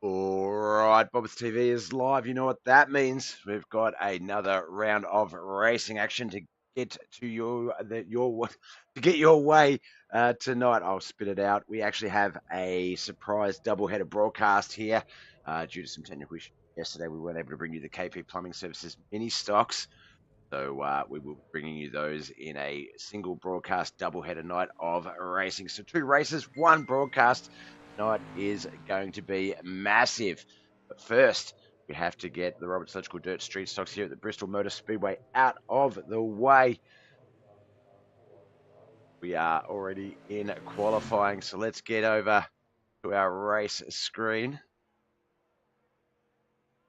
Alright, BobbethTV is live. You know what that means. We've got another round of racing action to get to your way tonight. I'll spit it out. We actually have a surprise double-header broadcast here. Due to some technical issues yesterday, we weren't able to bring you the KP Plumbing Services mini stocks. So we will be bringing you those in a single broadcast double-header night of racing. So 2 races, 1 broadcast night is going to be massive. But first, we have to get the Roberts Electrical Dirt Street Stocks here at the Bristol Motor Speedway out of the way. We are already in qualifying, so let's get over to our race screen.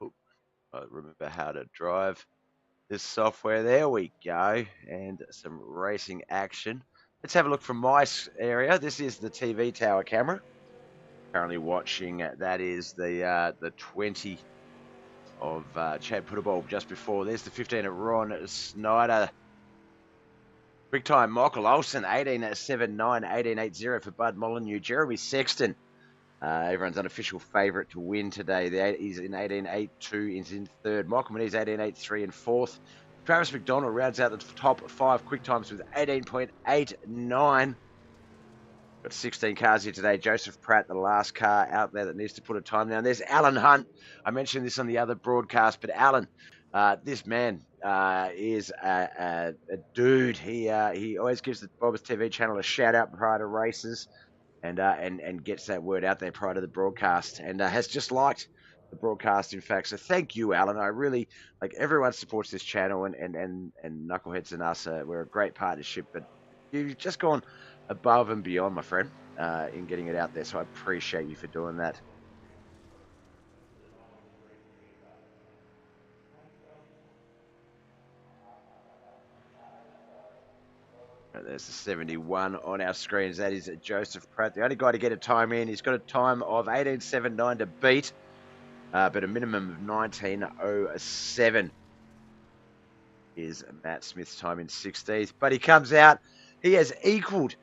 I remember how to drive this software. There we go, and some racing action. Let's have a look from my area. This is the TV tower camera. Currently watching, that is the 20 of Chad Putterball just before. There's the 15 of Ron Snyder. Quick time, Michael Olsen, 18.79, 18.80 for Bud Molyneux. Jeremy Sexton, everyone's unofficial favourite to win today. He's in 18.82, he's in third. Michael Manise, 18.83 in fourth. Travis McDonald rounds out the top 5 quick times with 18.89. Got 16 cars here today. Joseph Pratt, the last car out there that needs to put a time down. There's Alan Hunt. I mentioned this on the other broadcast, but Alan, this man is a dude. He always gives the BobbethTV channel a shout out prior to races, and gets that word out there prior to the broadcast, and has just liked the broadcast, in fact. So thank you, Alan. I really, like, everyone supports this channel, and Knuckleheadz and us, we're a great partnership, but you've just gone above and beyond, my friend, in getting it out there. So I appreciate you for doing that. There's the 71 on our screens. That is Joseph Pratt, the only guy to get a time in. He's got a time of 18.79 to beat, but a minimum of 19.07 is Matt Smith's time in 16th. But he comes out, he has equaled.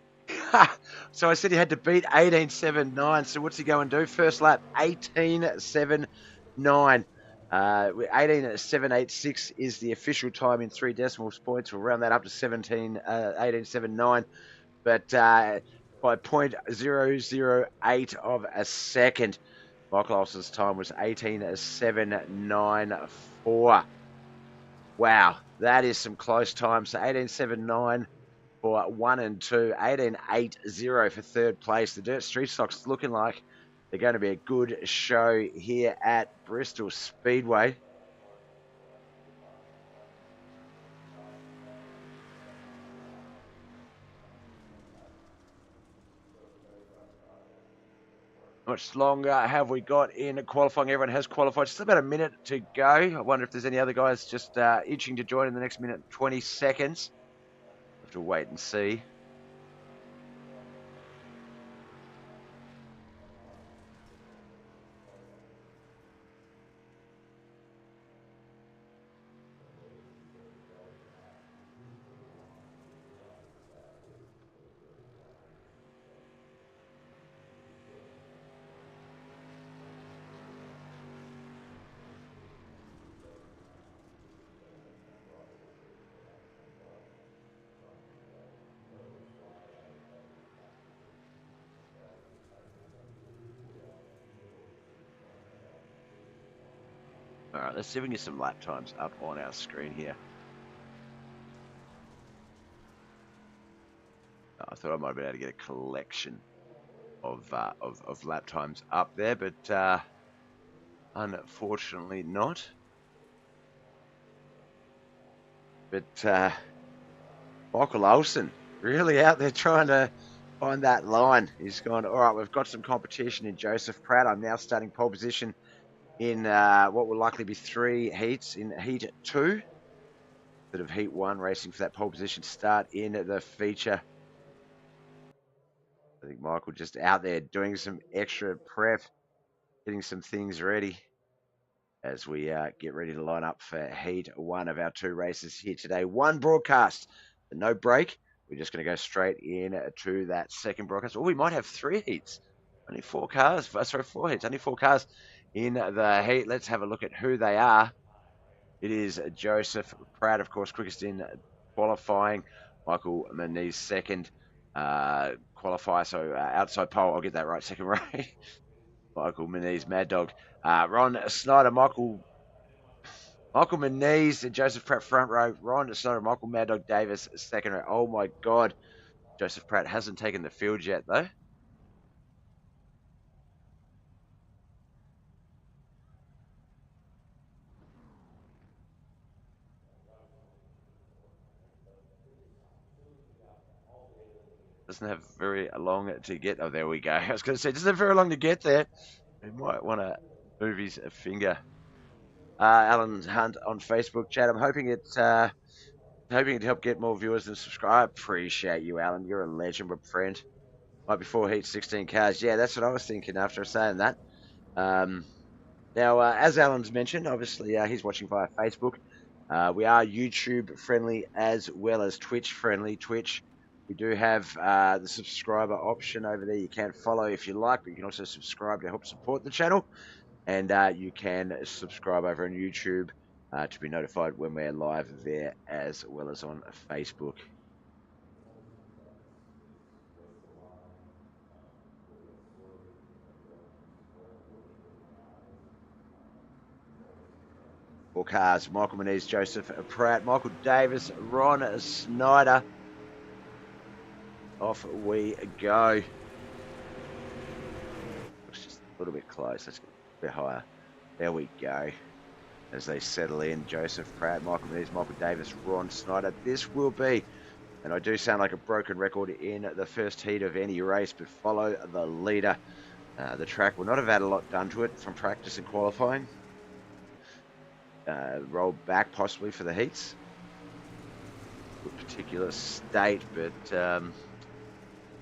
So I said he had to beat 18.79. So what's he go and do? First lap, 18.79. 18.786 is the official time in 3 decimal points. We'll round that up to 18.79. But by 0.008 of a second, Michael Olsen's time was 18.794. Wow, that is some close times. So 18.79 for 1 and 2, 18.80 for third place. The Dirt Street Stocks looking like they're going to be a good show here at Bristol Speedway. Much longer have we got in qualifying? Everyone has qualified. Just about a minute to go. I wonder if there's any other guys just itching to join in the next minute and 20 seconds. Have to wait and see. All right, let's see if we can get some lap times up on our screen here. I thought I might have been able to get a collection of lap times up there, but unfortunately not. But Michael Olsen really out there trying to find that line. He's gone, all right, we've got some competition in Joseph Pratt. I'm now starting pole position in what will likely be 3 heats. In heat 2, instead of heat 1, racing for that pole position start in the feature. I think Michael just out there doing some extra prep, getting some things ready as we get ready to line up for heat 1 of our 2 races here today. 1 broadcast, no break. We're just going to go straight in to that second broadcast. Or we might have 3 heats. Only 4 cars. Sorry, 4 heats. Only 4 cars in the heat. Let's have a look at who they are. It is Joseph Pratt, of course, quickest in qualifying. Michael Manise second qualifier, so outside pole. I'll get that right, second race. Michael Manise, Mad Dog. Ron Snyder, Michael Manise, Joseph Pratt front row. Ron Snyder, Michael Mad Dog Davis second row. Oh my God, Joseph Pratt hasn't taken the field yet though. Doesn't have very long to get. Oh, there we go. I was going to say, doesn't have very long to get there. He might want to move his finger. Alan Hunt on Facebook chat. I'm hoping it help get more viewers and subscribe. I appreciate you, Alan. You're a legend, my friend. Right before Heat 16 cars. Yeah, that's what I was thinking after saying that. Now, as Alan's mentioned, obviously he's watching via Facebook. We are YouTube friendly as well as Twitch friendly. Twitch, we do have the subscriber option over there. You can follow if you like, but you can also subscribe to help support the channel. And you can subscribe over on YouTube to be notified when we're live there as well as on Facebook. Four cars, Michael Manise, Joseph Pratt, Michael Davis, Ron Snyder. Off we go. Looks just a little bit close. Let's get a bit higher. There we go. As they settle in, Joseph Pratt, Michael Manise, Michael Davis, Ron Snyder. This will be, and I do sound like a broken record in the first heat of any race, but follow the leader. The track will not have had a lot done to it from practice and qualifying. Rolled back possibly for the heats. A particular state, but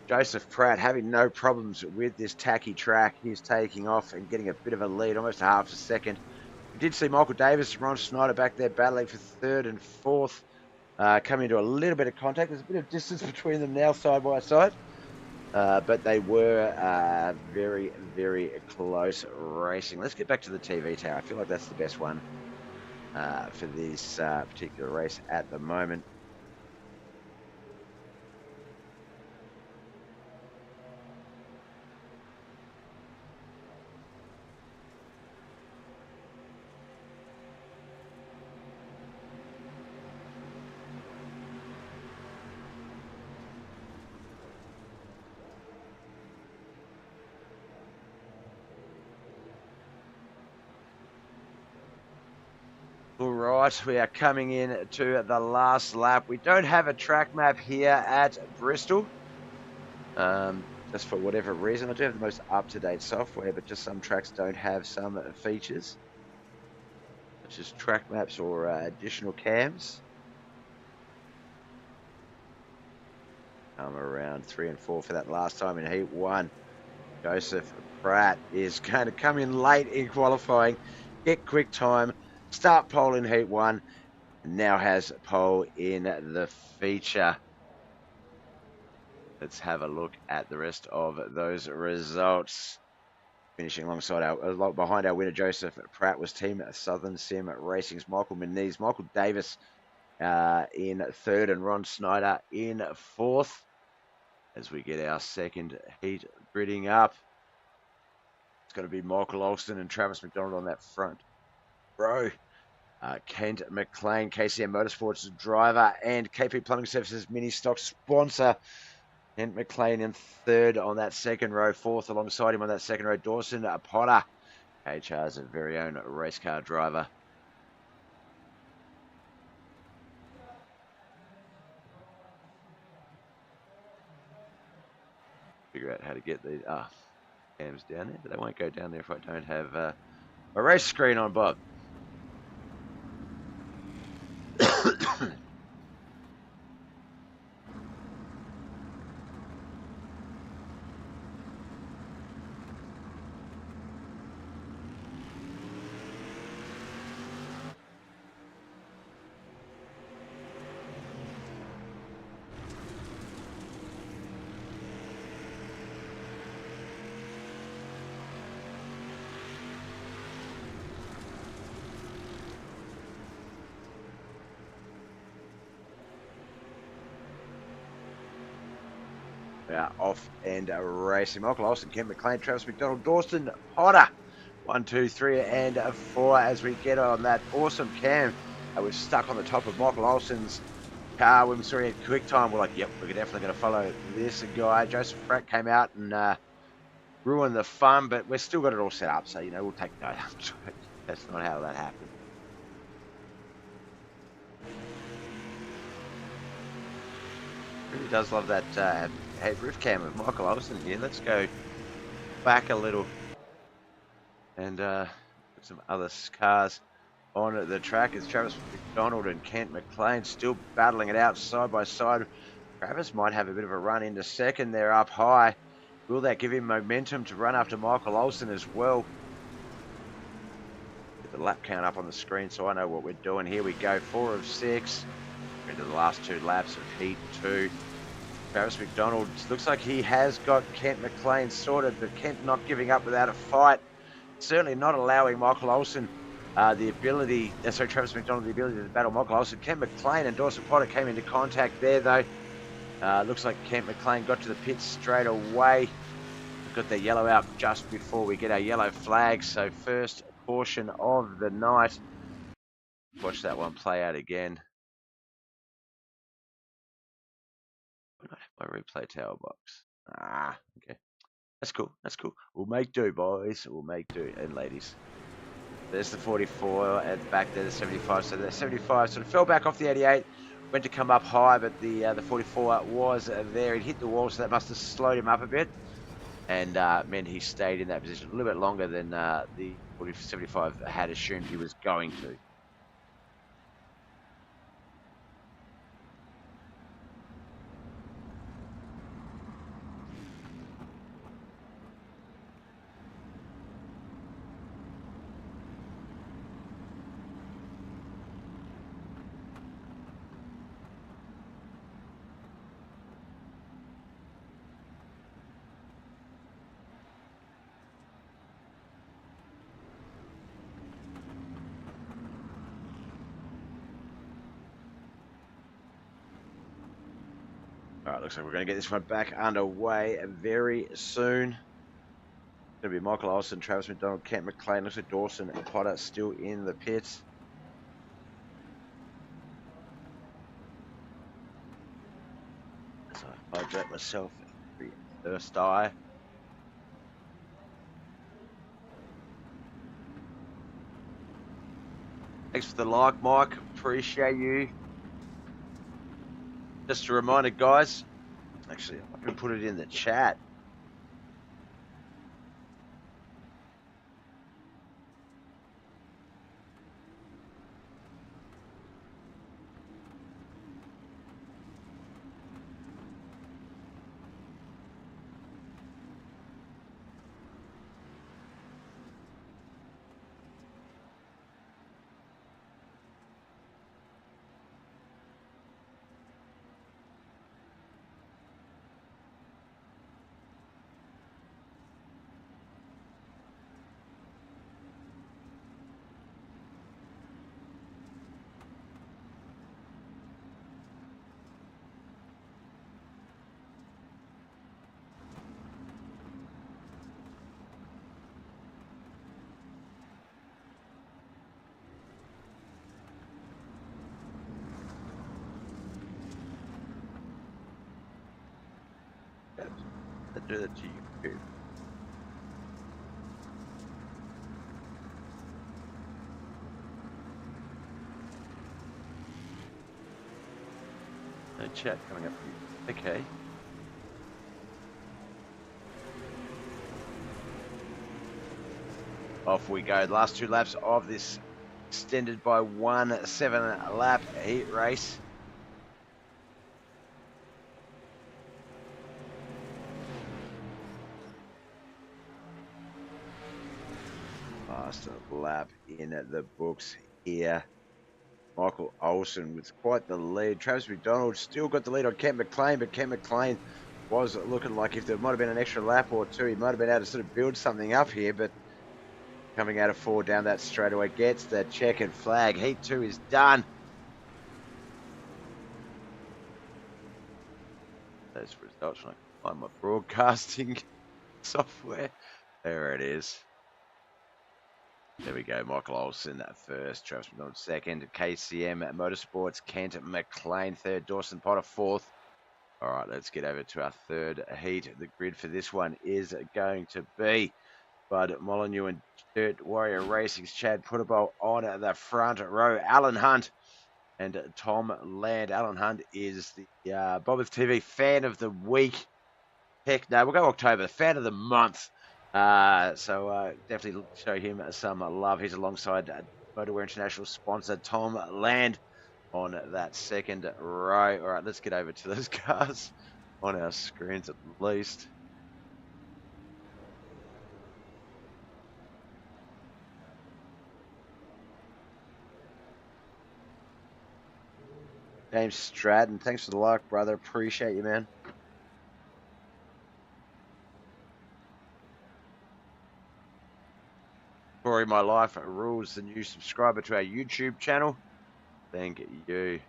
Joseph Pratt having no problems with this tacky track. He's taking off and getting a bit of a lead, almost a half a second. We did see Michael Davis and Ron Snyder back there battling for third and fourth, coming into a little bit of contact. There's a bit of distance between them now, side by side. But they were very, very close racing. Let's get back to the TV tower. I feel like that's the best one for this particular race at the moment. All right, we are coming in to the last lap. We don't have a track map here at Bristol. Just for whatever reason. I do have the most up-to-date software, but just some tracks don't have some features, such as track maps or additional cams. Around 3 and 4 for that last time in Heat 1. Joseph Pratt is going to come in late in qualifying, get quick time, start pole in Heat 1, and now has pole in the feature. Let's have a look at the rest of those results. Finishing behind our winner, Joseph Pratt, was Team Southern Sim Racing's Michael Manise. Michael Davis in third and Ron Snyder in fourth. As we get our second heat gridding up. It's going to be Michael Alston and Travis McDonald on that front row. Kent McLean, KCM Motorsports driver and KP Plumbing Services mini stock sponsor. Kent McLean in third on that second row. Fourth alongside him on that second row, Dawson Potter. HR's very own race car driver. Figure out how to get these cams down there, but they won't go down there if I don't have a race screen on, Bob. off and racing. Michael Olsen, Kent McLean, Travis McDonald, Dawson Potter. 1, 2, 3, and 4 as we get on that awesome cam. We're stuck on the top of Michael Olsen's car. When we saw it quick time, we're like, yep, we're definitely going to follow this guy. Joseph Pratt came out and ruined the fun, but we've still got it all set up. So, we'll take no. That's not how that happened. Really does love that head roof cam of Michael Olsen here. Let's go back a little and put some other cars on the track. It's Travis McDonald and Kent McLean still battling it out side by side. Travis might have a bit of a run into second there up high. Will that give him momentum to run after Michael Olsen as well? Get the lap count up on the screen so I know what we're doing. Here we go, 4 of 6. Into the last 2 laps of Heat 2. Travis McDonald looks like he has got Kent McLean sorted, but Kent not giving up without a fight. Certainly not allowing Michael Olsen Travis McDonald the ability to battle Michael Olsen. Kent McLean and Dawson Potter came into contact there though. Looks like Kent McLean got to the pits straight away. We've got the yellow out just before we get our yellow flag. So first caution of the night. Watch that one play out again. My replay tower box. Okay. That's cool. That's cool. We'll make do, boys. We'll make do. And ladies. There's the 44 and back there the 75. So the 75 sort of fell back off the 88. Went to come up high, but the 44 was there. He hit the wall, so that must have slowed him up a bit. And meant he stayed in that position a little bit longer than the 75 had assumed he was going to. All right, looks like we're going to get this one back underway very soon. It's going to be Michael Olsen, Travis McDonald, Kent McLean. Looks like Dawson and Potter still in the pits. So I hijack myself every first eye. Thanks for the like, Mike. Appreciate you. Just a reminder, guys. Actually, I can put it in the chat. Do that to you. No chat coming up for you. Okay. Off we go. The last 2 laps of this extended by 1 7-lap heat race. Last lap in the books here. Michael Olsen with quite the lead. Travis McDonald still got the lead on Kent McLean, but Kent McLean was looking like if there might have been an extra lap or 2, he might have been able to sort of build something up here, but coming out of 4 down that straightaway gets the checkered flag. Heat 2 is done. Those results, on my broadcasting software. There it is. There we go. Michael Olsen first, Travis McDonald second, KCM Motorsports, Kent McLean third, Dawson Potter fourth. All right, let's get over to our third heat. The grid for this one is going to be Bud Molyneux and Dirt Warrior Racing's Chad Puttable on the front row. Alan Hunt and Tom Land. Alan Hunt is the BobbethTV Fan of the Week. Heck no, we'll go October, Fan of the Month. So definitely show him some love. He's alongside Motorwear International sponsor Tom Land on that second row. All right, let's get over to those cars on our screens at least. James Stratton, thanks for the like, brother. Appreciate you, man. Rory My Life Rules, the new subscriber to our YouTube channel. Thank you.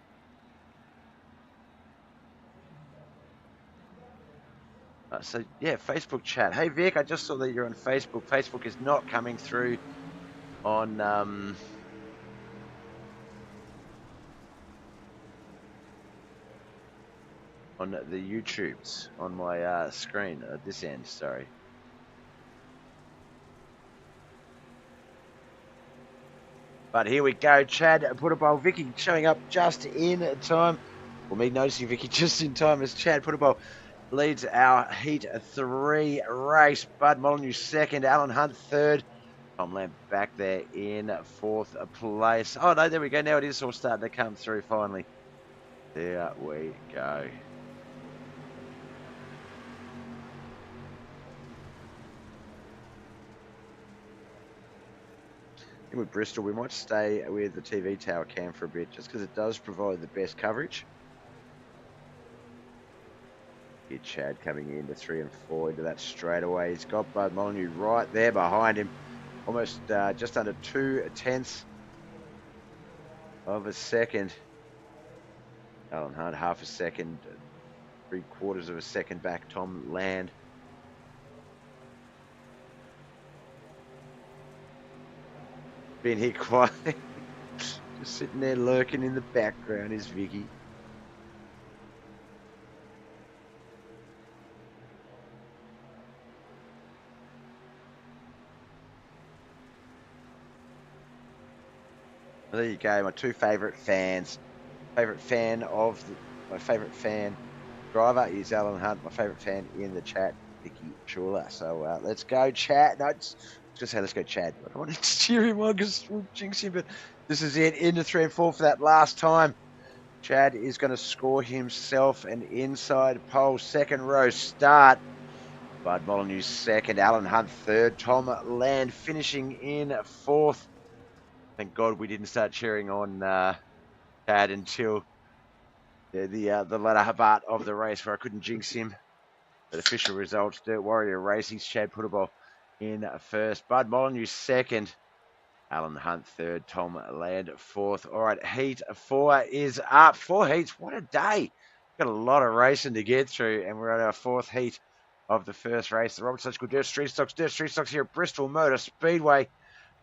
So yeah, Facebook chat. Hey Vic, I just saw that you're on Facebook. Facebook is not coming through on the YouTubes on my screen at this end. Sorry. But here we go. Chad Puttable, Vicky showing up just in time. Well, me noticing Vicky just in time as Chad Puttable leads our Heat 3 race. Bud Molyneux second, Alan Hunt third. Tom Lamb back there in fourth place. Oh, no, there we go. Now it is all starting to come through finally. There we go. With Bristol, we might stay with the TV tower cam for a bit just because it does provide the best coverage. Here Chad coming into 3 and 4 into that straightaway. He's got Bud Molyneux right there behind him, almost just under 2/10 of a second. Alan Hunt half a second, 3/4 of a second back. Tom Land. Been here quietly, just sitting there lurking in the background is Vicky. Well, there you go, my two favourite fans. My favourite fan driver is Alan Hunt. My favourite fan in the chat, Vicky Chula. So let's go, chat. No, just say let's go, Chad. I don't want to cheer him on because we'll jinx him, but this is it. Into 3 and 4 for that last time. Chad is going to score himself an inside pole. Second row start. Bud Molyneux second. Alan Hunt third. Tom Land finishing in fourth. Thank God we didn't start cheering on Chad until the latter part of the race where I couldn't jinx him. But official results, Dirt Warrior Racing's Chad Puttable in first. Bud Molyneux second. Alan Hunt third. Tom Land fourth. All right, Heat 4 is up. 4 heats. What a day. Got a lot of racing to get through, and we're at our 4th heat of the first race. The Roberts Electrical Dirt Street Stocks here at Bristol Motor Speedway.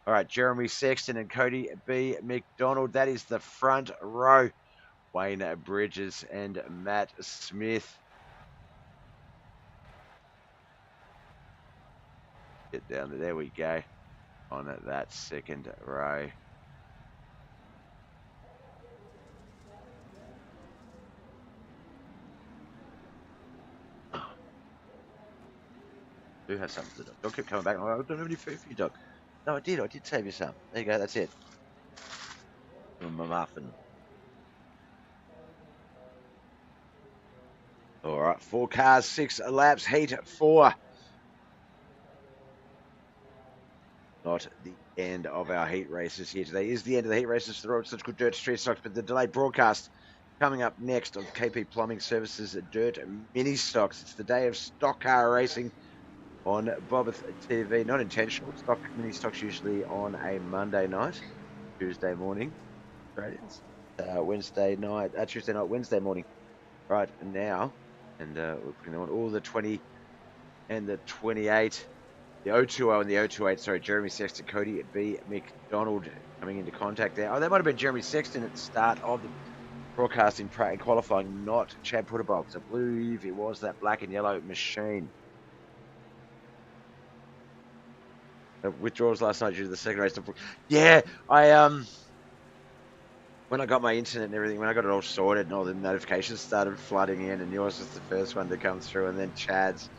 All right, Jeremy Sexton and Cody B. McDonald. That is the front row. Wayne Bridges and Matt Smith. Get down there we go on that second row. Do have something for the dog. Dog kept coming back. I don't have any food for you, dog. No, I did save you some. There you go, that's it. My muffin. All right, 4 cars, 6 laps, Heat 4. Not the end of our heat races here today. Is the end of the heat races for the Roberts Electrical Dirt Street Stocks, but the delayed broadcast coming up next on KP Plumbing Services Dirt Mini Stocks. It's the day of stock car racing on BobbethTV. Not intentional. Stock mini stocks usually on a Monday night, Tuesday morning. Australians. Tuesday night, Wednesday morning. Right now, And we're putting on all the 20 and the 28. The 020 and the 028, sorry, Jeremy Sexton, Cody B. McDonald coming into contact there. Oh, that might have been Jeremy Sexton at the start of the broadcasting qualifying, not Chad Putterbolt, because I believe it was that black and yellow machine. Withdrawals last night due to the second race. Yeah, when I got my internet and everything, when I got it all sorted and all the notifications started flooding in, and yours was the first one to come through, and then Chad's,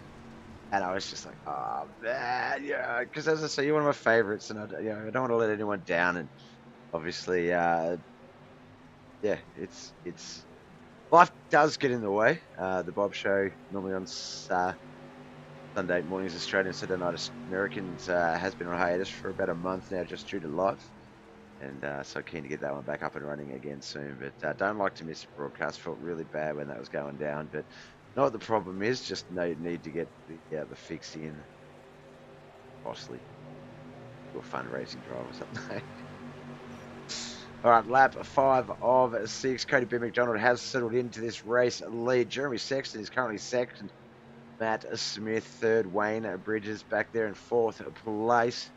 and I was just like, oh man, yeah, because as I say, you're one of my favorites, and I don't want to let anyone down, and obviously, yeah, it's life does get in the way. The Bob Show normally on Sunday mornings Australian, Saturday night Americans has been on hiatus for about a month now, just due to life. And so keen to get that one back up and running again soon. But don't like to miss a broadcast. Felt really bad when that was going down. But know what the problem is. Just need to get the fix in. Costly. Do a fundraising drive or something. All right, lap 5 of 6. Cody B. McDonald has settled into this race lead. Jeremy Sexton is currently second. Matt Smith third. Wayne Bridges back there in fourth place.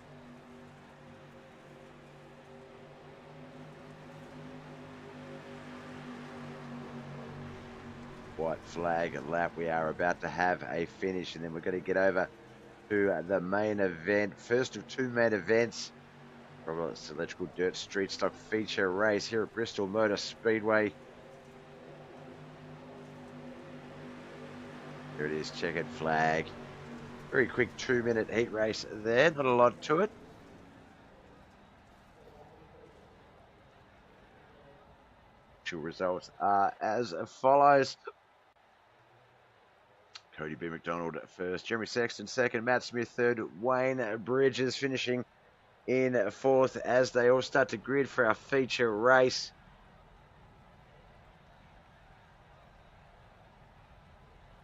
White flag lap. We are about to have a finish, and then we're going to get over to the main event. First of two main events. Robert's Electrical Dirt Street Stock Feature Race here at Bristol Motor Speedway. There it is, checkered flag. Very quick 2-minute heat race there, not a lot to it. Actual results are as follows. Cody B. McDonald first, Jeremy Sexton second, Matt Smith third, Wayne Bridges finishing in fourth as they all start to grid for our feature race.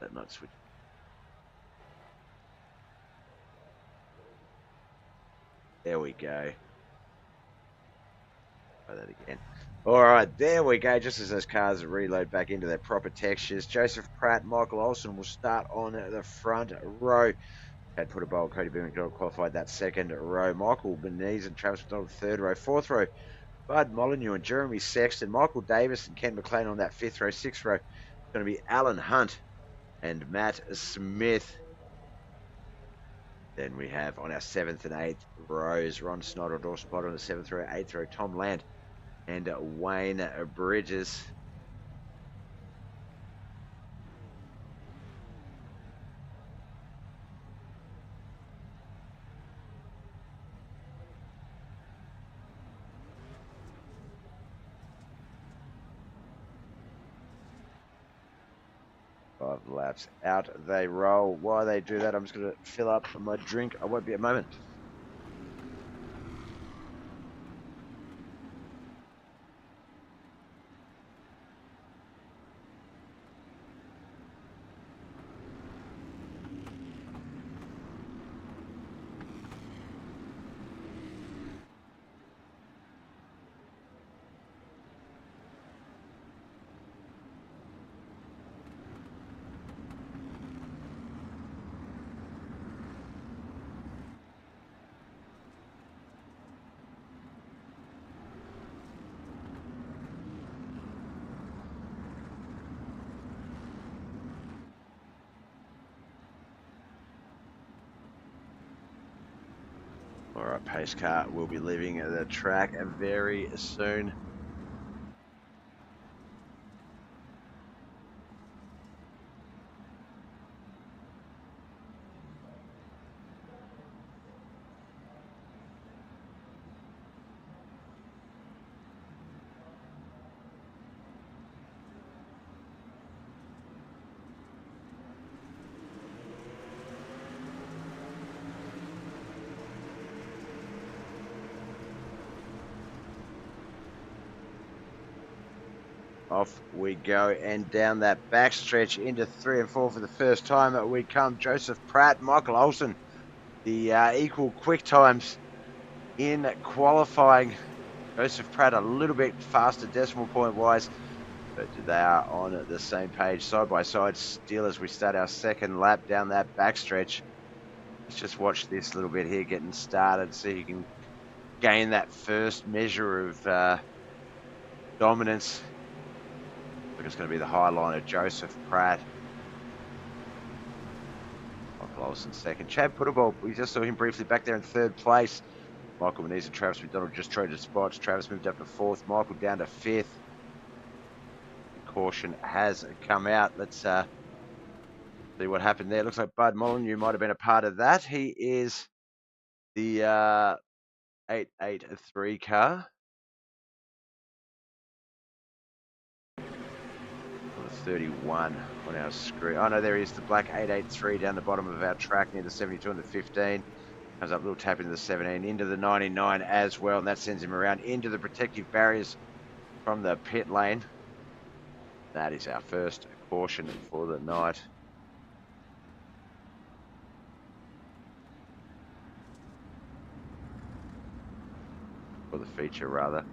That might switch. There we go. Try that again. All right, there we go. Just as those cars reload back into their proper textures, Joseph Pratt, Michael Olsen will start on the front row. Had put a bowl. Cody B. McDonald qualified that second row. Michael Beniz and Travis McDonald third row. Fourth row, Bud Molyneux and Jeremy Sexton. Michael Davis and Ken McLean on that fifth row. Sixth row, it's going to be Alan Hunt and Matt Smith. Then we have on our seventh and eighth rows, Ron Snyder, Dawson Potter on the seventh row. Eighth row, Tom Land and Wayne Bridges. Five laps out they roll. While they do that, I'm just going to fill up my drink. I won't be a moment. All right, pace car will be leaving the track very soon. Off we go, and down that backstretch into 3 and 4 for the first time we come. Joseph Pratt, Michael Olsen, the equal quick times in qualifying. Joseph Pratt a little bit faster decimal point wise But they are on the same page, side by side still, as we start our second lap down that backstretch. Let's just watch this little bit here getting started, see if you can gain that first measure of dominance. I think it's going to be the highliner, Joseph Pratt. Michael Olsen second. Chad Puddleball, we just saw him briefly back there in third place. Michael Manise and Travis McDonald just traded spots. Travis moved up to fourth. Michael down to fifth. The caution has come out. Let's see what happened there. Looks like Bud Molyneux might have been a part of that. He is the 883 car. Or the 31 on our screen. Oh no, there he is, the black 883 down the bottom of our track near the 72 and the 15. Comes up a little tap into the 17, into the 99 as well, and that sends him around into the protective barriers from the pit lane. That is our first caution for the night. For the feature, rather.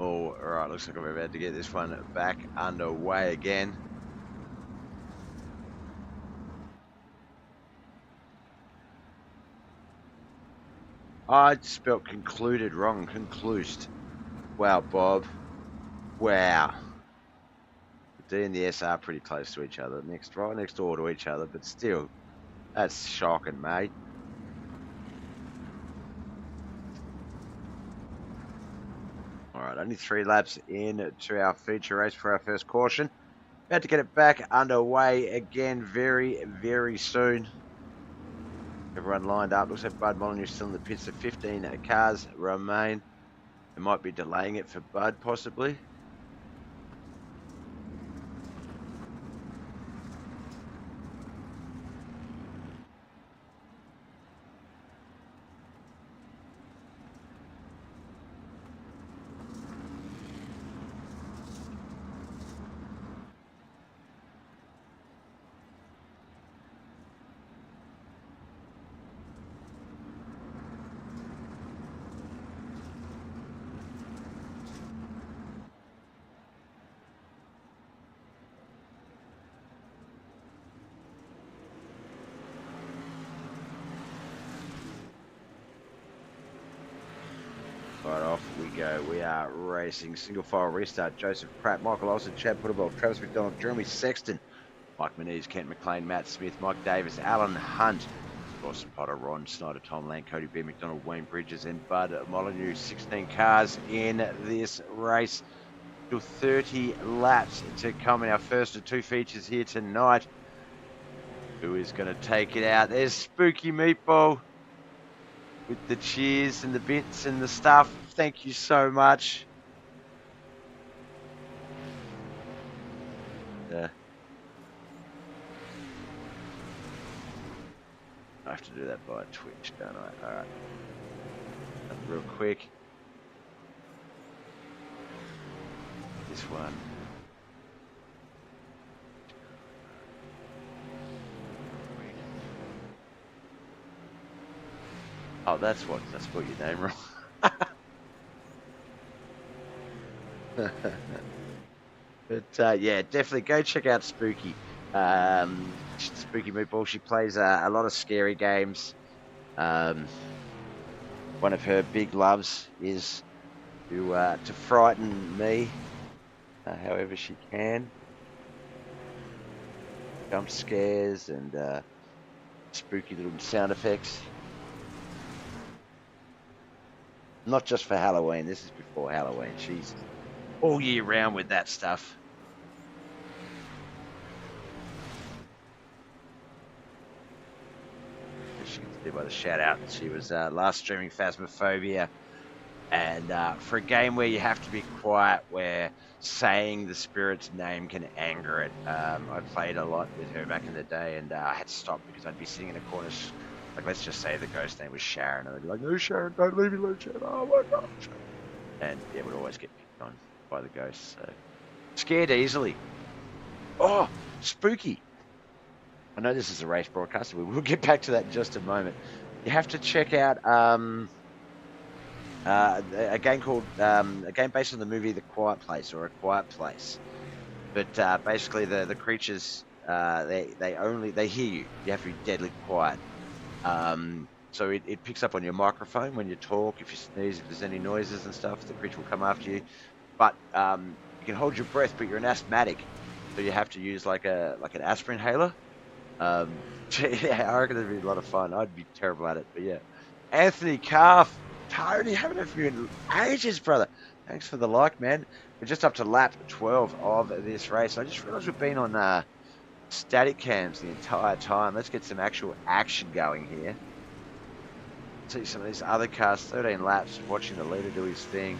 All right, looks like we're about to get this one back underway again. I spelt concluded wrong. Conclused. Wow, Bob. Wow. The D and the S are pretty close to each other. Right next door to each other, but still, that's shocking, mate. All right, only 3 laps in to our feature race for our first caution. About to get it back underway again very, very soon. Everyone lined up. Looks like Bud Molyneux still in the pits. The 15 cars remain. They might be delaying it for Bud, possibly. Right, off we go. We are racing. Single file restart. Joseph Pratt, Michael Olsen, Chad Puddleball, Travis McDonald, Jeremy Sexton, Mike Manise, Kent McLean, Matt Smith, Mike Davis, Alan Hunt, Dawson Potter, Ron Snyder, Tom Land, Cody B. McDonald, Wayne Bridges, and Bud Molyneux. 16 cars in this race. Still 30 laps to come in our first of 2 features here tonight. Who is going to take it out? There's Spooky Meatball with the cheers and the bits and the stuff. Thank you so much. I have to do that via Twitch, don't I? Alright. Real quick. This one. Oh, that's what I spelled your name wrong. But yeah, definitely go check out Spooky. Spooky Meatball. She plays a lot of scary games. One of her big loves is to frighten me, however she can. Jump scares and spooky little sound effects. Not just for Halloween. This is before Halloween. She's all year round with that stuff. As you can see by the shout out, she was last streaming Phasmophobia. And for a game where you have to be quiet, where saying the spirit's name can anger it, I played a lot with her back in the day, and I had to stop because I'd be sitting in a corner, like let's just say the ghost name was Sharon, and I'd be like, "No, Sharon, don't leave me alone, Sharon. Oh my gosh!" And yeah, would always get picked on by the ghosts. So scared easily. Oh, spooky! I know this is a race broadcast, so we will get back to that in just a moment. You have to check out a game called a game based on the movie The Quiet Place or A Quiet Place. But basically, the creatures they hear you. You have to be deadly quiet. So it picks up on your microphone when you talk. If you sneeze, if there's any noises and stuff, the creature will come after you. But you can hold your breath, but you're an asthmatic, so you have to use like an aspirin inhaler. Yeah, I reckon it'd be a lot of fun. I'd be terrible at it, but yeah. Anthony Calf, Tony, haven't heard from you in ages, brother. Thanks for the like, man. We're just up to lap 12 of this race. I just realised we've been on static cams the entire time. Let's get some actual action going here. See some of these other cars, 13 laps, watching the leader do his thing.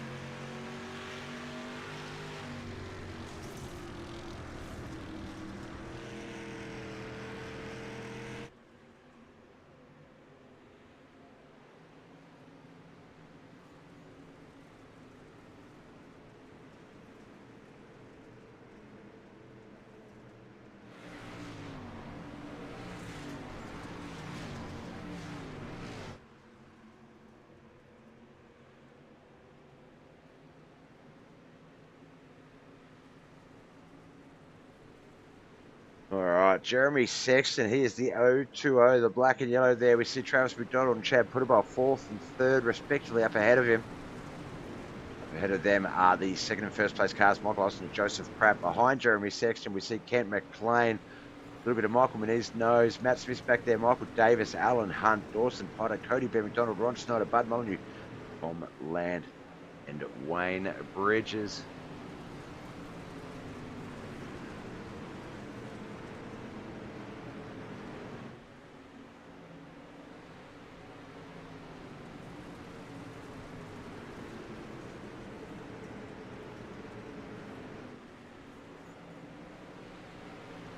All right, Jeremy Sexton, he is the 020, the black and yellow there. We see Travis McDonald and Chad Putterball fourth and third, respectively, up ahead of him. Up ahead of them are the second and first place cars, Michael Austin and Joseph Pratt. Behind Jeremy Sexton, we see Kent McLean, a little bit of Michael Muniz nose, Matt Smith's back there, Michael Davis, Alan Hunt, Dawson Potter, Cody Ben McDonald, Ron Snyder, Bud Molyneux, Tom Land, and Wayne Bridges.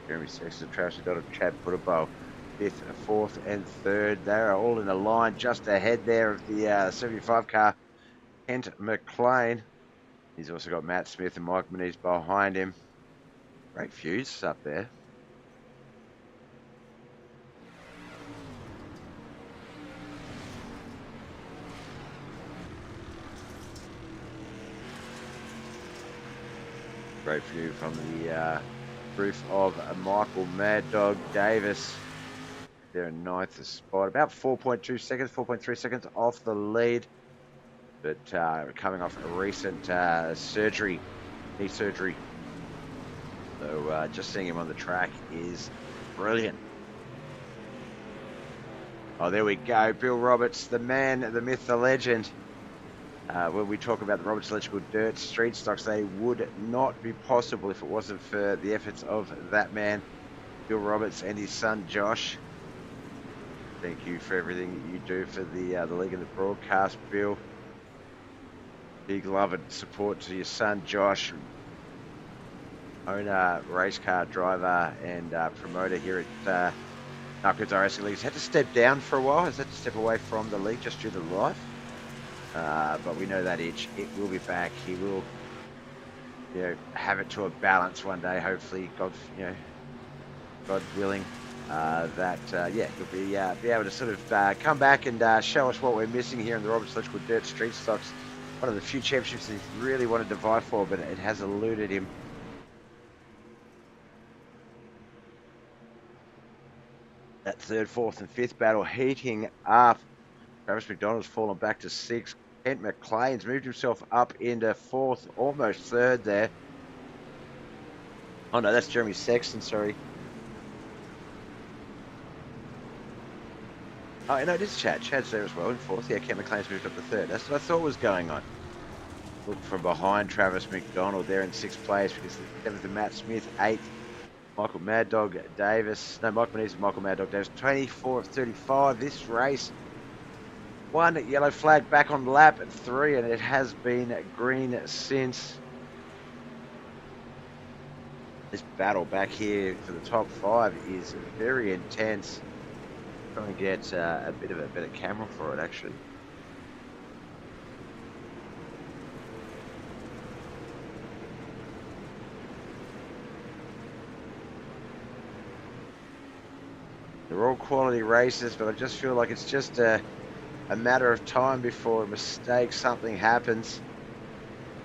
Jeremy Sexton, Travis McDonald, Chad Putterball, fifth, fourth, and third. They are all in a line just ahead there of the 75 car. Kent McLean. He's also got Matt Smith and Mike Muniz behind him. Great fuse up there. Great view from the roof of Michael Mad Dog Davis. They're in ninth spot, about 4.2 seconds, 4.3 seconds off the lead. But coming off a recent surgery, knee surgery. So just seeing him on the track is brilliant. Oh, there we go. Bill Roberts, the man, the myth, the legend. When we talk about the Roberts Electrical Dirt Street Stocks, they would not be possible if it wasn't for the efforts of that man, Bill Roberts, and his son, Josh. Thank you for everything that you do for the league and the broadcast, Bill. Big love and support to your son, Josh. Owner, race car driver, and promoter here at Knuckleheadz iRacing League. He's had to step down for a while. He's had to step away from the league just due to life. But we know that it will be back. He will, have it to a balance one day. Hopefully, God willing, he'll be able to sort of come back and show us what we're missing here in the Roberts Electrical Dirt Street Stocks. One of the few championships that he's really wanted to vie for, but it has eluded him. That third, fourth, and fifth battle heating up. Travis McDonald's fallen back to sixth. Kent McLean's moved himself up into fourth, almost third there. Oh no, that's Jeremy Sexton, sorry. Oh, no, it is Chad. Chad's there as well in fourth. Yeah, Kent McLean's moved up to third. That's what I thought was going on. Look from behind Travis McDonald there in sixth place because the seventh and Matt Smith, eighth. Michael Mad Dog Davis. No, Michael Menezes and Michael Mad Dog Davis. 24 of 35 this race. One yellow flag back on lap 3, and it has been green since. This battle back here for the top 5 is very intense. Try and get a bit of a better camera for it, actually. They're all quality races, but I just feel like it's just a matter of time before a mistake, something happens.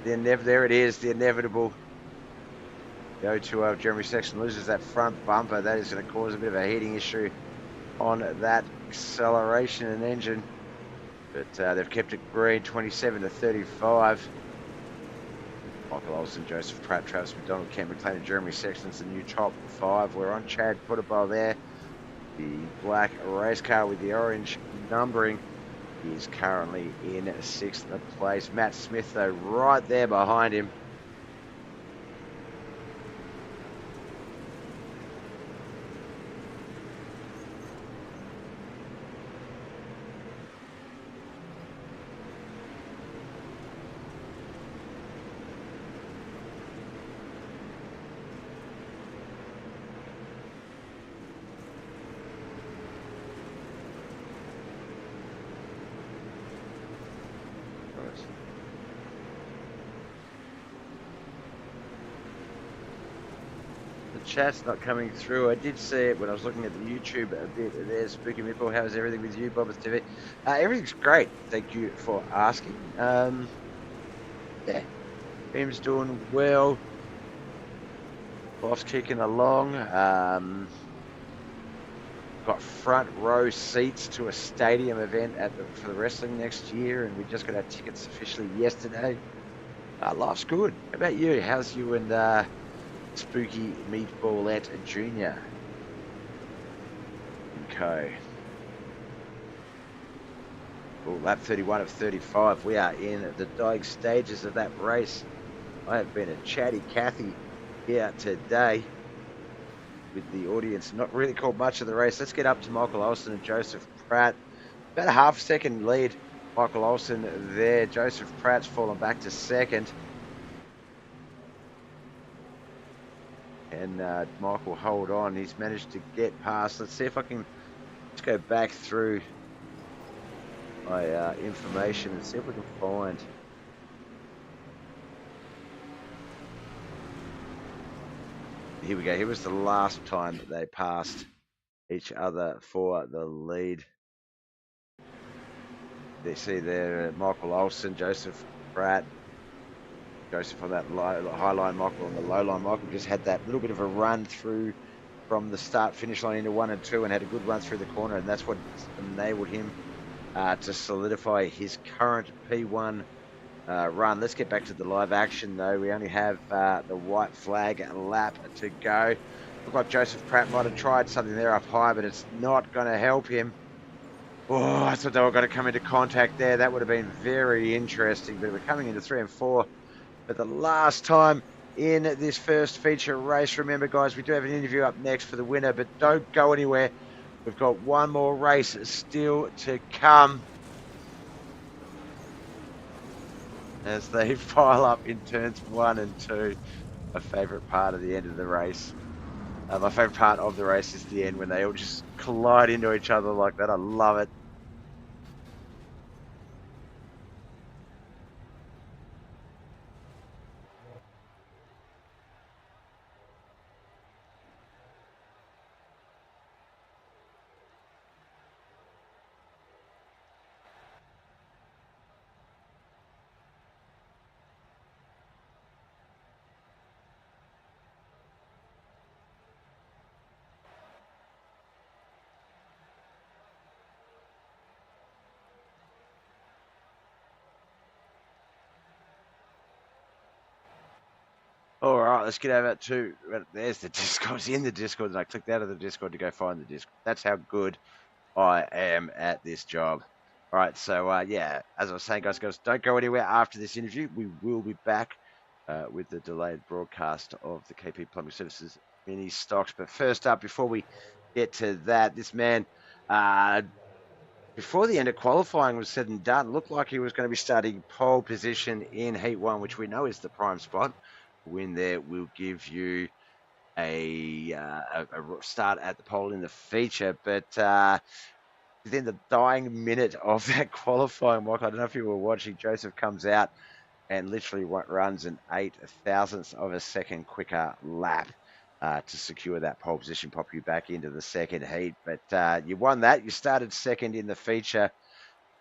There it is, the inevitable. Go to Jeremy Sexton loses that front bumper. That is going to cause a bit of a heating issue on that acceleration and engine. But they've kept it green, 27 to 35. Michael Olsen, Joseph Pratt, Travis McDonald, Ken McLean, and Jeremy Sexton's the new top 5. We're on Chad Putabal there. The black race car with the orange numbering is currently in 6th place. Matt Smith, though, right there behind him. Chat's not coming through. I did see it when I was looking at the YouTube a bit. There's Spooky Mipple. How's everything with you, BobbethTV? Everything's great. Thank you for asking. Yeah, Beam's doing well. Life's kicking along. Got front row seats to a stadium event for the wrestling next year, and we just got our tickets officially yesterday. Life's good. How about you? How's you and Spooky Meatballette Jr. Okay. Well, lap 31 of 35. We are in the dying stages of that race. I have been a chatty Cathy here today with the audience. Not really called much of the race. Let's get up to Michael Olsen and Joseph Pratt. About a half-second lead. Michael Olsen there. Joseph Pratt's fallen back to second. And Michael, hold on. He's managed to get past. Let's see if I can. Let's go back through my information and see if we can find. Here we go. Here was the last time that they passed each other for the lead. They see there Michael Olsen, Joseph Pratt. Joseph on that high line, Michael on the low line. Michael just had that little bit of a run through from the start finish line into 1 and 2 and had a good run through the corner, and that's what enabled him to solidify his current P1 run. Let's get back to the live action though. We only have the white flag lap to go. Looked like Joseph Pratt might have tried something there up high, but it's not going to help him. Oh, I thought they were going to come into contact there. That would have been very interesting, but we're coming into 3 and 4. But the last time in this first feature race. Remember, guys, we do have an interview up next for the winner, but don't go anywhere. We've got one more race still to come as they file up in turns 1 and 2. My favourite part of the end of the race. My favourite part of the race is the end when they all just collide into each other like that. I love it. All right, let's get over to, there's the Discord. It's in the Discord, and I clicked out of the Discord to go find the Discord. That's how good I am at this job. All right, so yeah, as I was saying, guys, girls, don't go anywhere after this interview. We will be back with the delayed broadcast of the KP Plumbing Services mini stocks. But first up, before we get to that, this man, uh, before the end of qualifying was said and done, looked like he was going to be starting pole position in Heat 1, which we know is the prime spot. Win there will give you a start at the pole in the feature, but within the dying minute of that qualifying, Mike, I don't know if you were watching, Joseph comes out and literally runs an 8 thousandths of a second quicker lap to secure that pole position, pop you back into the second heat. But you won that. You started second in the feature,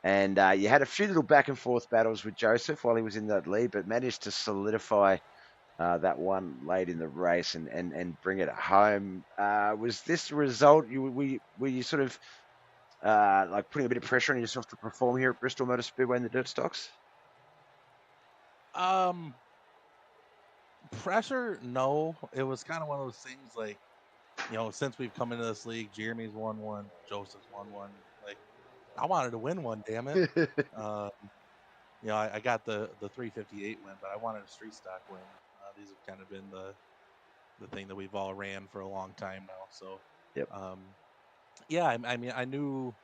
and you had a few little back and forth battles with Joseph while he was in that lead, but managed to solidify that one late in the race and bring it home. Was this the result? Were you sort of like putting a bit of pressure on yourself to perform here at Bristol Motor Speedway in the dirt stocks? Um, Pressure, no. It was kind of one of those things like, since we've come into this league, Jeremy's won one, Joseph's won one. Like, I wanted to win one, damn it. Um, I got the 358 win, but I wanted a street stock win. These have kind of been the thing that we've all ran for a long time now. So, Yep. um, yeah, I mean, I knew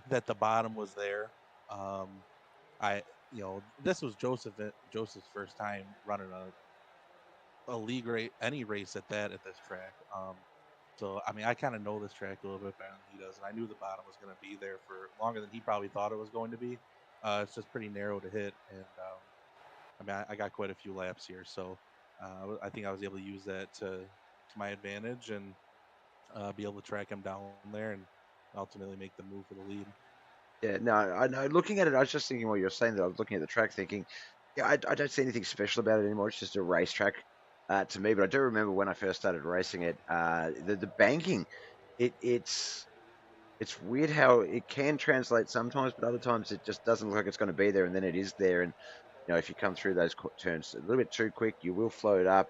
that the bottom was there. Um, this was Joseph's first time running a league race, any race at this track. So I mean, I kind of know this track a little bit better than he does, and I knew the bottom was going to be there for longer than he probably thought it was going to be. It's just pretty narrow to hit, and I mean, I got quite a few laps here, so I think I was able to use that to my advantage and be able to track him down there and ultimately make the move for the lead. Yeah, no, I know. Looking at it, I was just thinking while you were saying that, I was looking at the track thinking, yeah, I don't see anything special about it anymore. It's just a racetrack to me. But I do remember when I first started racing it, the banking, it's weird how it can translate sometimes, but other times it just doesn't look like it's going to be there, and then it is there. And if you come through those turns a little bit too quick, you will float up.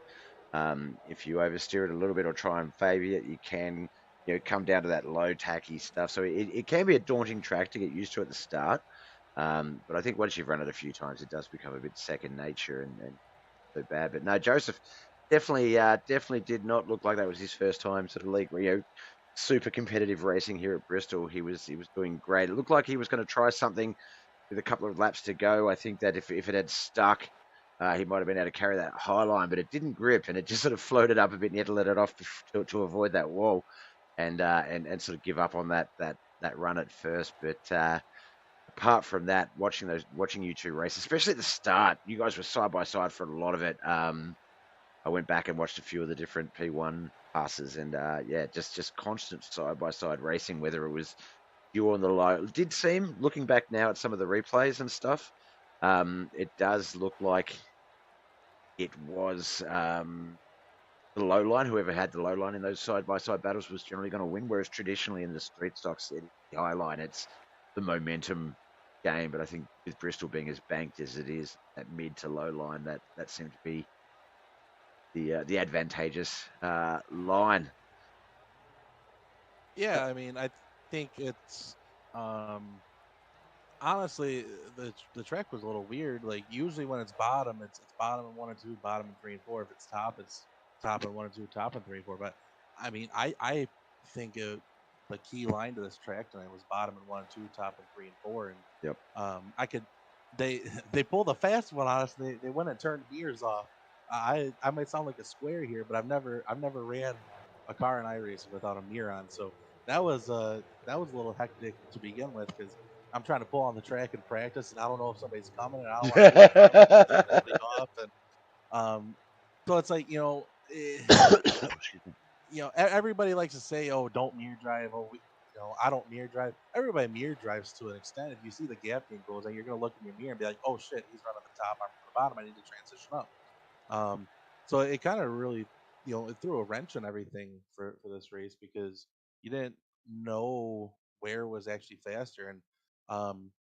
If you oversteer it a little bit or try and favour it, you can, come down to that low tacky stuff. So it can be a daunting track to get used to at the start. But I think once you've run it a few times, it does become a bit second nature and so bad. But no, Joseph definitely did not look like that was his first time sort of league, super competitive racing here at Bristol. He was doing great. It looked like he was going to try something with a couple of laps to go. I think that if it had stuck, he might have been able to carry that high line, but it didn't grip and it just sort of floated up a bit and he had to let it off to avoid that wall and sort of give up on that run at first. But apart from that, watching you two race, especially at the start, you guys were side by side for a lot of it. I went back and watched a few of the different P1 passes, and yeah, just constant side by side racing. Whether it was you on the low, it did seem looking back now at some of the replays and stuff. It does look like it was the low line. Whoever had the low line in those side by side battles was generally going to win. Whereas traditionally in the street stocks, the high line, it's the momentum game. But I think with Bristol being as banked as it is, that mid to low line, that seemed to be the advantageous line. Yeah, I mean, I think it's um, honestly the track was a little weird. Like usually when it's bottom, it's bottom and one and two, bottom and three and four. If it's top and one and two, top and three and four. But I mean, I think the key line to this track tonight was bottom and one and two, top and three and four. And Yep. I could they they pulled a fast one on us. They went and turned gears off. I might sound like a square here, but I've never ran a car in iRacing without a mirror on. So that was a little hectic to begin with because I'm trying to pull on the track and practice, and I don't know if somebody's coming, and I don't want to be in front of them because they're holding off, and um, so it's like Excuse me. everybody likes to say, "Oh, don't mirror drive." Oh, I don't mirror drive. Everybody mirror drives to an extent. If you see the gap being closed, then you're gonna look in your mirror and be like, "Oh shit, he's running the top. I'm running the bottom. I need to transition up." Um, so it kind of really, it threw a wrench in everything for this race because you didn't know where was actually faster, and um,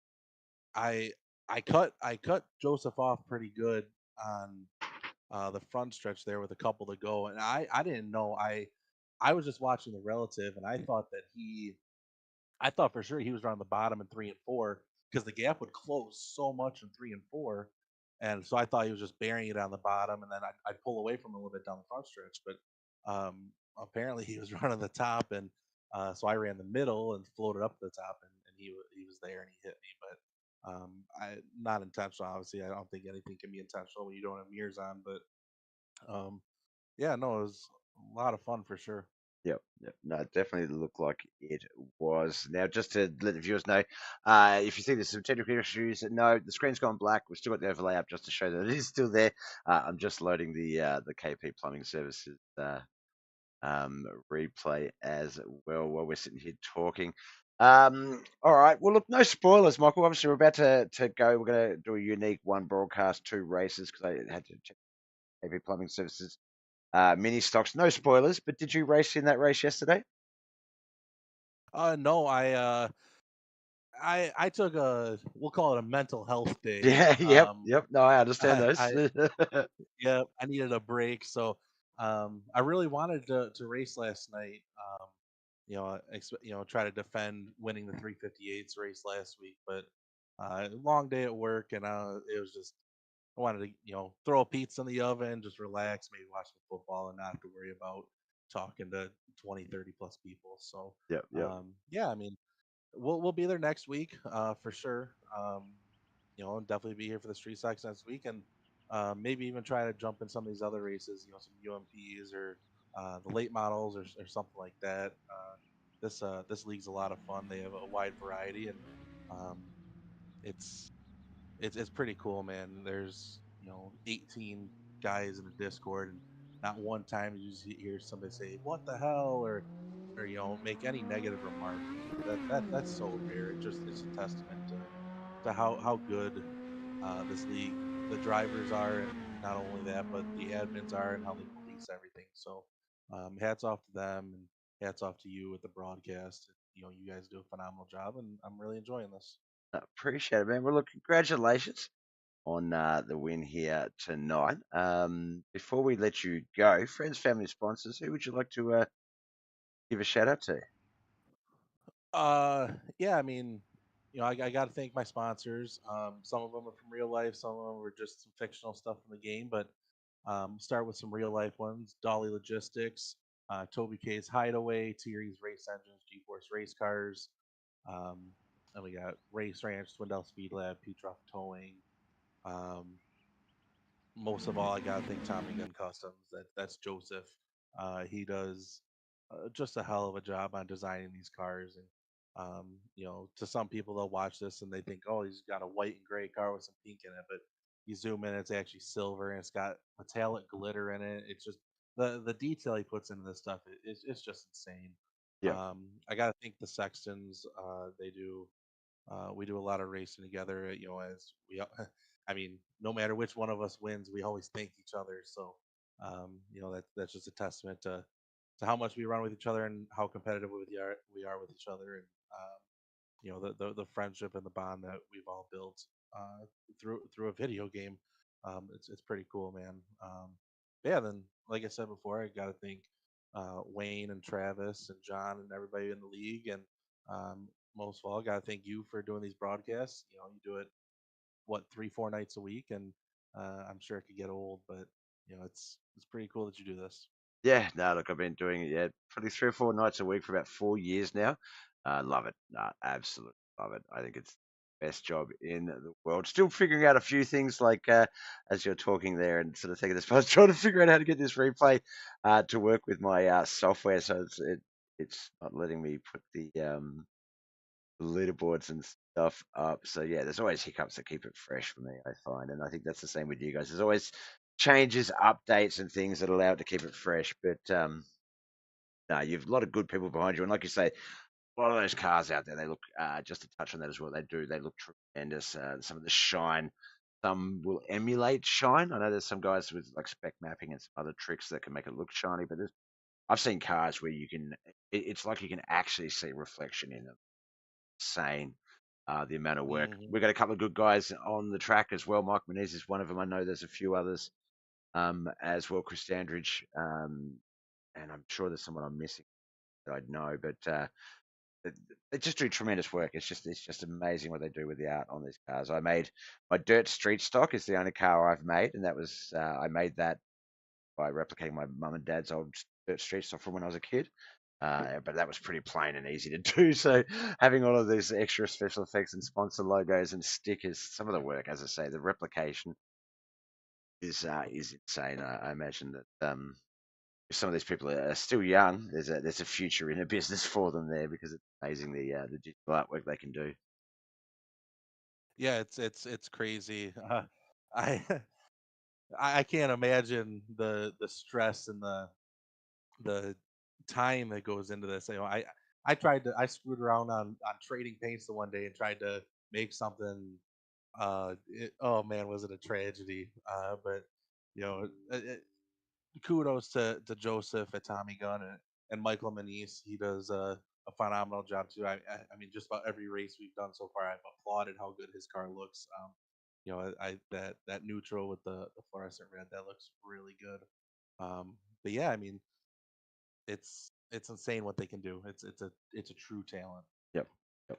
I I cut Joseph off pretty good on the front stretch there with a couple to go, and I didn't know I was just watching the relative, and I thought for sure he was around the bottom in 3 and 4 because the gap would close so much in 3 and 4, and so I thought he was just burying it on the bottom, and then I'd pull away from him a little bit down the front stretch. But apparently he was running the top, and so I ran the middle and floated up to the top, and he was there and he hit me. But I not intentional. Obviously, I don't think anything can be intentional when you don't have mirrors on. But yeah, no, it was a lot of fun for sure. Yep, yep. No, it definitely looked like it was. Now, just to let the viewers know, if you see there's some technical issues, no, the screen's gone black. We've still got the overlay up just to show that it is still there. I'm just loading the KP Plumbing Services replay as well while we're sitting here talking. All right. Well, look, no spoilers, Michael. Obviously, we're about to go. We're going to do a unique one broadcast, 2 races, because I had to check KP Plumbing Services mini stocks. No spoilers, but did you race in that race yesterday? No, I took a, we'll call it a mental health day. Yeah, yep, yep. No, I understand those. I yeah, I needed a break, so I really wanted to race last night. Try to defend winning the 358s race last week, but long day at work, and it was just I wanted to throw a pizza in the oven, just relax, maybe watch some football, and not have to worry about talking to 20, 30 plus people. So Yep, yep. yeah, I mean we'll be there next week, for sure. Definitely be here for the street stocks next week, and maybe even try to jump in some of these other races. Some UMPs or the late models or something like that. This league's a lot of fun. They have a wide variety, and um, it's it's pretty cool, man. There's 18 guys in the Discord, and not one time you hear somebody say "What the hell" or make any negative remark. That's so rare. It's a testament to how good this league, the drivers are, and not only that, but the admins are, and how they police everything. So, hats off to them, and hats off to you with the broadcast. You guys do a phenomenal job, and I'm really enjoying this. Appreciate it, man. Well, look, congratulations on the win here tonight. Before we let you go, friends, family, sponsors, who would you like to give a shout out to? Yeah, I mean, I got to thank my sponsors. Some of them are from real life, some of them are just some fictional stuff from the game. But start with some real life ones: Dolly Logistics, Toby K's Hideaway, Tyrese Race Engines, G-Force Race Cars. Um, and we got Race Ranch, Swindell Speed Lab, Petroff Towing. Um, Most of all, I gotta thank Tommy Gun Customs. That's Joseph. He does just a hell of a job on designing these cars. And to some people, they'll watch this and they think, oh, he's got a white and gray car with some pink in it. But you zoom in, it's actually silver and it's got metallic glitter in it. It's just the detail he puts into this stuff. It's just insane. Yeah, I gotta thank the Sextons. They do we do a lot of racing together. As we, I mean, no matter which one of us wins, we always thank each other. So, that's just a testament to how much we run with each other and how competitive we are with each other, and the friendship and the bond that we've all built through a video game. It's pretty cool, man. Yeah, then like I said before, I got to thank Wayne and Travis and John and everybody in the league, and um, most of all, got to thank you for doing these broadcasts. You do it what 3 4 nights a week, and I'm sure it could get old, but it's pretty cool that you do this. yeah. No, look, I've been doing it, yeah, probably 3 or 4 nights a week for about 4 years now. Love it. No, absolutely love it. I think it's the best job in the world. Still figuring out a few things, like as you're talking there and sort of taking this, I was trying to figure out how to get this replay to work with my software, so it's not letting me put the leaderboards and stuff up. So yeah, there's always hiccups that keep it fresh for me, I find, and I think that's the same with you guys. There's always changes, updates, and things that allow it to keep it fresh. But no, you've a lot of good people behind you, and like you say, a lot of those cars out there, they look just to touch on that as well. They do. They look tremendous. Some of the shine. Some will emulate shine. I know there's some guys with like spec mapping and some other tricks that can make it look shiny, but I've seen cars where you can. It's like you can actually see reflection in them. Insane. The amount of work. Hmm. We've got a couple of good guys on the track as well. Mike Menez is one of them. I know there's a few others as well. Chris Standridge. and I'm sure there's someone I'm missing that I'd know, but they just do tremendous work. It's just amazing what they do with the art on these cars. I made my dirt street stock is the only car I've made, and that was I made that by replicating my mum and dad's old dirt street stock from when I was a kid. But that was pretty plain and easy to do. So having all of these extra special effects and sponsor logos and stickers, some of the work, as I say, the replication is insane. I imagine that some of these people are still young. There's a future in a business for them there because it's amazing the digital artwork they can do. Yeah, it's crazy. I I can't imagine the stress and the time that goes into this. I screwed around on trading paints the one day and tried to make something. Oh man, was it a tragedy? But you know, kudos to Joseph at Tommy Gunn and Michael Manise. He does a phenomenal job too. I mean, just about every race we've done so far, I've applauded how good his car looks. I that neutral with the fluorescent red, that looks really good. But yeah, I mean, it's insane what they can do. It's a true talent. Yep. Yep.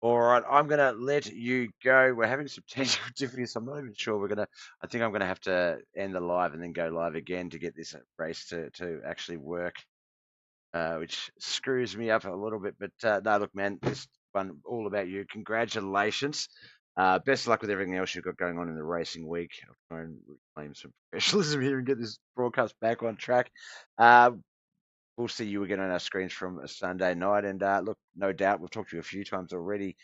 All right, I'm gonna let you go. We're having some technical difficulties. So I'm not even sure we're gonna. I think I'm gonna have to end the live and then go live again to get this race to actually work, which screws me up a little bit. But no, look, man, this one all about you. Congratulations. Best of luck with everything else you've got going on in the racing week. I'll try and reclaim some professionalism here and get this broadcast back on track. Uh, we'll see you again on our screens from a Sunday night. And look, no doubt we've talked to you a few times already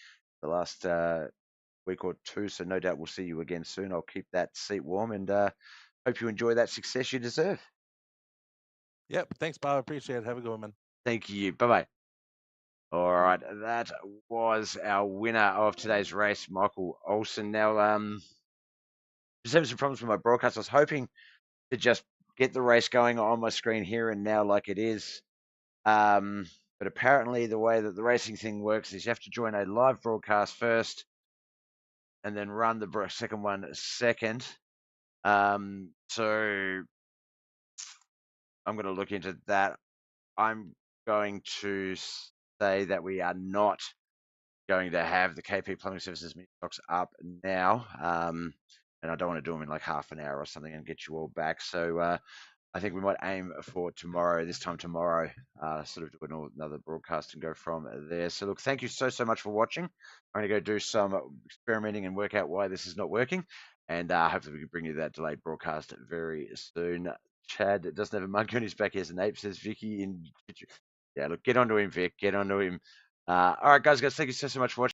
the last week or two, so no doubt we'll see you again soon. I'll keep that seat warm and hope you enjoy that success you deserve. Yep. Thanks, Bob. Appreciate it. Have a good one, man. Thank you. Bye bye. All right, that was our winner of today's race, Michael Olsen. Now, just having some problems with my broadcast. I was hoping to just get the race going on my screen here and now, like it is. But apparently, the way that the racing thing works is you have to join a live broadcast first, and then run the second one second. So I'm going to look into that. I'm going to say that we are not going to have the KP Plumbing Services mini stocks up now. And I don't want to do them in like half an hour or something and get you all back. So I think we might aim for tomorrow, this time tomorrow, sort of do another broadcast and go from there. So look, thank you so much for watching. I'm going to go do some experimenting and work out why this is not working. And hopefully we can bring you that delayed broadcast very soon. Chad doesn't have a monkey on his back. He has an ape, says Vicky. Yeah, look, get onto him, Vic. Get onto him. All right, guys, thank you so much for watching.